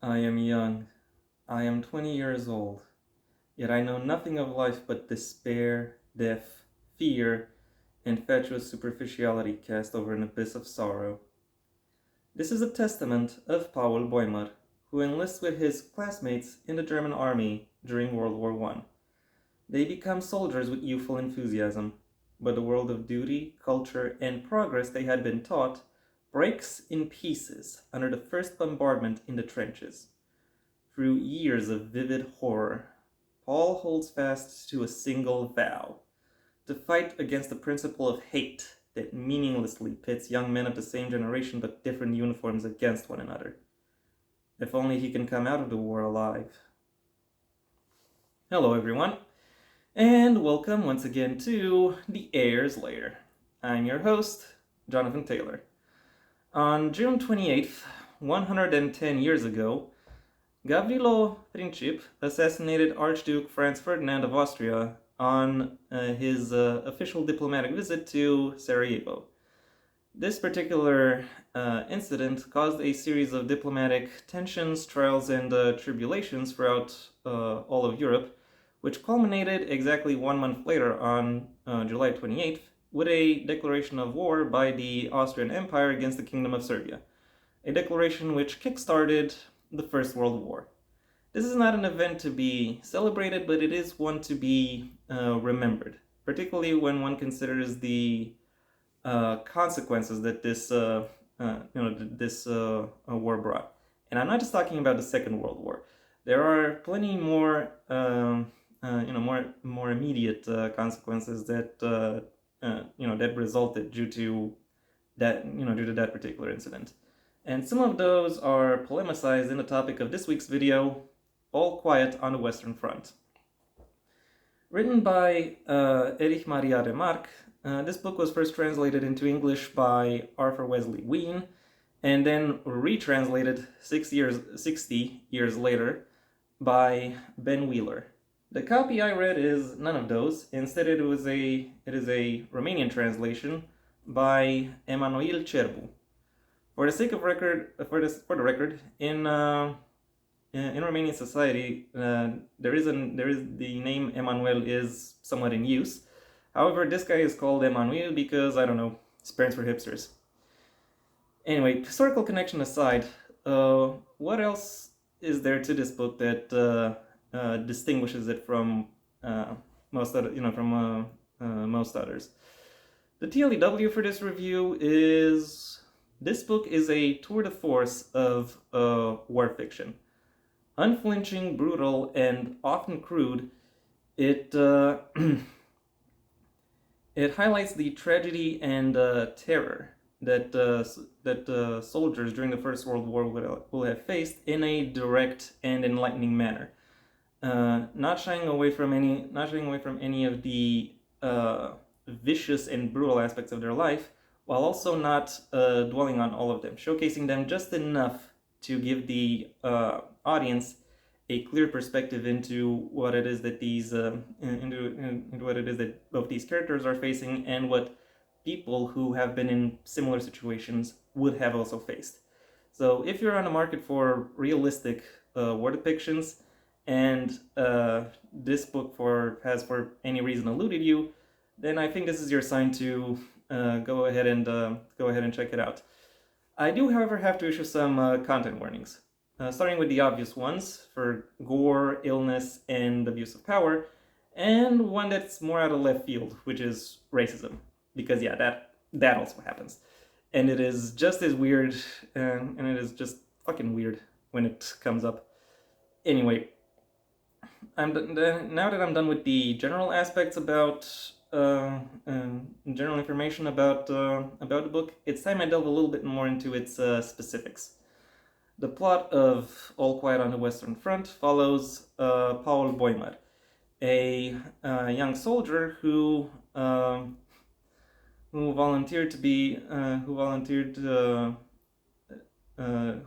I am young. I am 20 years old. Yet I know nothing of life but despair, death, fear, and fatuous superficiality cast over an abyss of sorrow. This is a testament of Paul Boimler, who enlists with his classmates in the German army during World War I. They become soldiers with youthful enthusiasm, but the world of duty, culture, and progress they had been taught breaks in pieces under the first bombardment in the trenches. Through years of vivid horror, Paul holds fast to a single vow: to fight against the principle of hate that meaninglessly pits young men of the same generation but different uniforms against one another. If only he can come out of the war alive. Hello, everyone, and welcome once again to the Heir's Lair. I'm your host, Jonathan Taylor. On June 28th, 110 years ago, Gavrilo Princip assassinated Archduke Franz Ferdinand of Austria on his official diplomatic visit to Sarajevo. This particular incident caused a series of diplomatic tensions, trials, and tribulations throughout all of Europe, which culminated exactly 1 month later on July 28th with a declaration of war by the Austrian Empire against the Kingdom of Serbia, a declaration which kick-started the First World War. This is not an event to be celebrated, but it is one to be remembered, particularly when one considers the consequences that this war brought. And I'm not just talking about the Second World War. There are plenty more more immediate consequences that that resulted due to that particular incident. And some of those are polemicized in the topic of this week's video, All Quiet on the Western Front. Written by Erich Maria Remarque, this book was first translated into English by Arthur Wesley Wien, and then retranslated 60 years later by Ben Wheeler. The copy I read is none of those. Instead, it is a Romanian translation by Emanuel Cerbu. For the sake of record, in Romanian society, there is the name Emanuel is somewhat in use. However, this guy is called Emanuel because, I don't know, his parents were hipsters. Anyway, historical connection aside, what else is there to this book that distinguishes it from most others? The TLEW for this review is this book is a tour de force of war fiction. Unflinching, brutal, and often crude, it it highlights the tragedy and terror that soldiers during the First World War will have faced in a direct and enlightening manner, not shying away from any of the vicious and brutal aspects of their life, while also not dwelling on all of them, showcasing them just enough to give the audience a clear perspective into what it is that both these characters are facing and what people who have been in similar situations would have also faced. So if you're on the market for realistic war depictions, and this book has for any reason eluded you, then I think this is your sign to go ahead and check it out. I do, however, have to issue some content warnings, starting with the obvious ones for gore, illness, and abuse of power, and one that's more out of left field, which is racism, because yeah, that also happens, and it is just as weird, and it is just fucking weird when it comes up. Anyway, now that I'm done with the general aspects about general information about the book, it's time I delve a little bit more into its specifics. The plot of All Quiet on the Western Front follows Paul Boimler, a young soldier who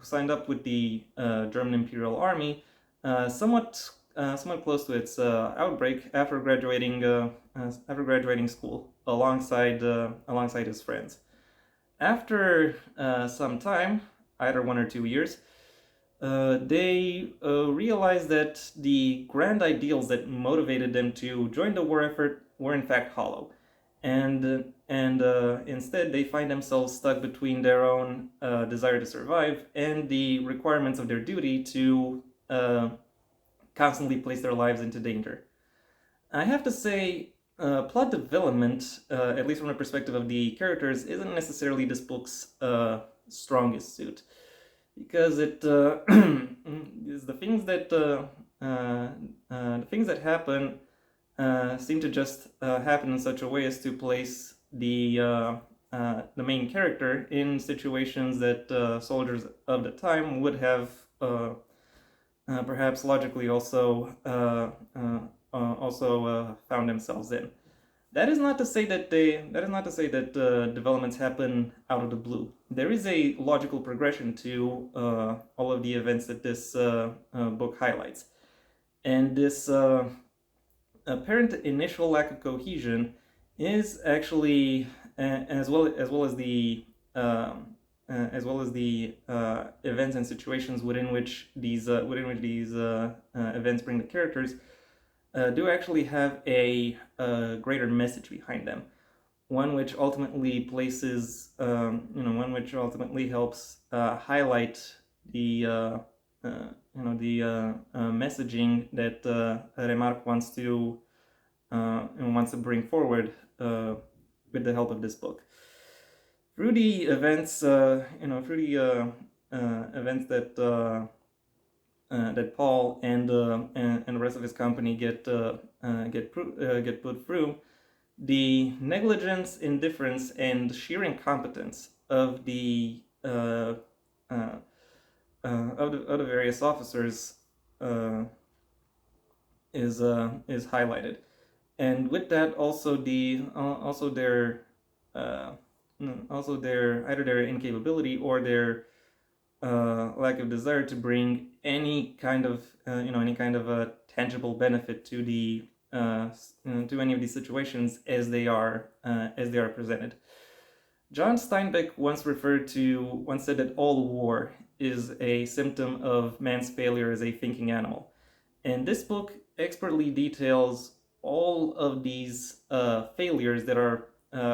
signed up with the German Imperial Army, somewhat close to its outbreak after graduating school alongside his friends. After some time, either 1 or 2 years, they realized that the grand ideals that motivated them to join the war effort were in fact hollow, and instead they find themselves stuck between their own desire to survive and the requirements of their duty to constantly place their lives into danger. I have to say, plot development, at least from the perspective of the characters, isn't necessarily this book's strongest suit, because it is the things that happen seem to just happen in such a way as to place the main character in situations that soldiers of the time would have perhaps logically also found themselves in. That is not to say that developments happen out of the blue. There is a logical progression to all of the events that this book highlights, and this apparent initial lack of cohesion is actually, as well as the events and situations within which these events bring the characters, do actually have a greater message behind them, one which ultimately places, one which ultimately helps highlight the messaging that Remarque wants to bring forward with the help of this book. Through the events, events that Paul and the rest of his company get put through, the negligence, indifference, and sheer incompetence of the various officers is highlighted, and with that also their either their incapability or their lack of desire to bring any kind of a tangible benefit to the to any of these situations as they are presented. John Steinbeck once said that all war is a symptom of man's failure as a thinking animal, and this book expertly details all of these failures that are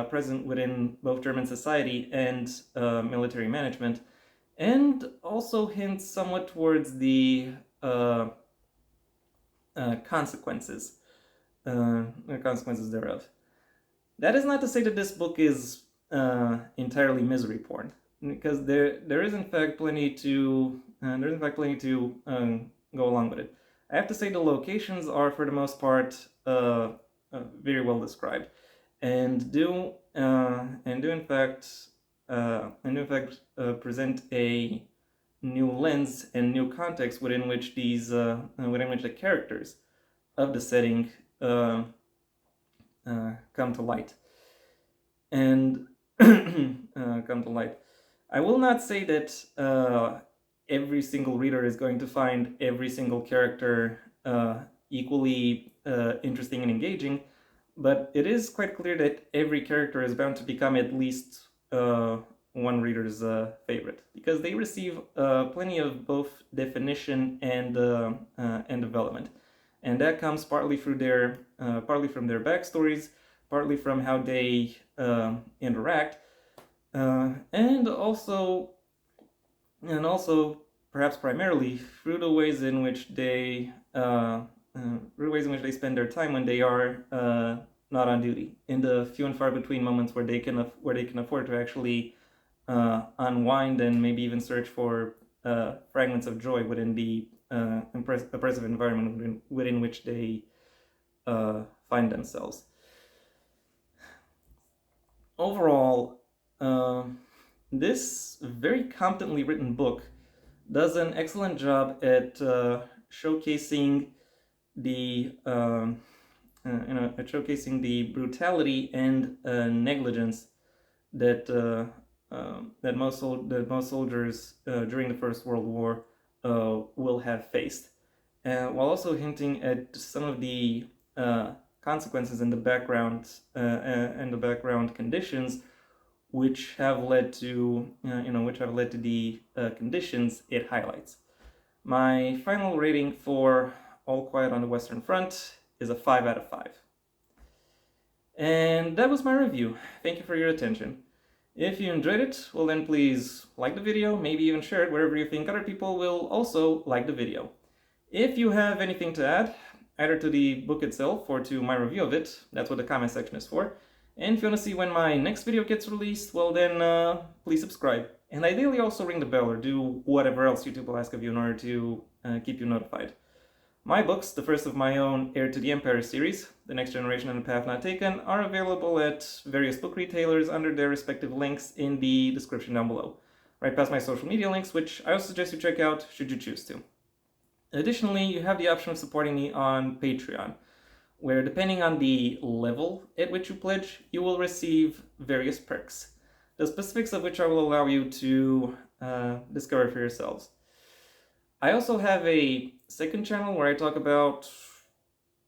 present within both German society and military management, and also hints somewhat towards the consequences thereof. That is not to say that this book is entirely misery porn, because there is in fact plenty to go along with it. I have to say the locations are for the most part very well described, and do in fact present a new lens and new context within which the characters of the setting come to light. And I will not say that every single reader is going to find every single character equally interesting and engaging, but it is quite clear that every character is bound to become at least one reader's favorite, because they receive plenty of both definition and development, and that comes partly from their backstories, partly from how they interact, and also perhaps primarily through the ways in which they spend their time when they are not on duty, in the few and far between moments where they can afford to actually unwind and maybe even search for fragments of joy within the oppressive environment within which they find themselves. Overall, this very competently written book does an excellent job at showcasing the brutality and negligence that most soldiers during the First World War will have faced, while also hinting at some of the consequences in the background and the background conditions which have led to the conditions it highlights. My final rating for All Quiet on the Western Front is a 5 out of 5. And that was my review. Thank you for your attention. If you enjoyed it, well then please like the video, maybe even share it wherever you think other people will also like the video. If you have anything to add, either to the book itself or to my review of it, that's what the comment section is for. And if you want to see when my next video gets released, well then please subscribe. And ideally also ring the bell or do whatever else YouTube will ask of you in order to keep you notified. My books, the first of my own Heir to the Empire series, The Next Generation and The Path Not Taken, are available at various book retailers under their respective links in the description down below. Right past my social media links, which I also suggest you check out should you choose to. Additionally, you have the option of supporting me on Patreon, where depending on the level at which you pledge, you will receive various perks, the specifics of which I will allow you to discover for yourselves. I also have a second channel where I talk about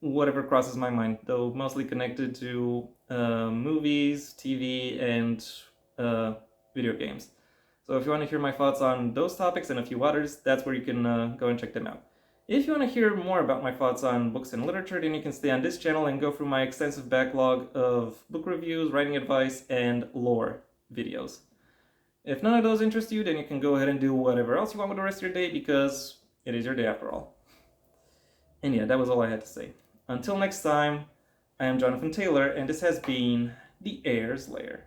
whatever crosses my mind, though mostly connected to movies, TV, and video games. So if you want to hear my thoughts on those topics and a few others, that's where you can go and check them out. If you want to hear more about my thoughts on books and literature, then you can stay on this channel and go through my extensive backlog of book reviews, writing advice, and lore videos. If none of those interest you, then you can go ahead and do whatever else you want with the rest of your day, because it is your day after all. And yeah, that was all I had to say. Until next time, I am Jonathan Taylor, and this has been the Heir's Lair.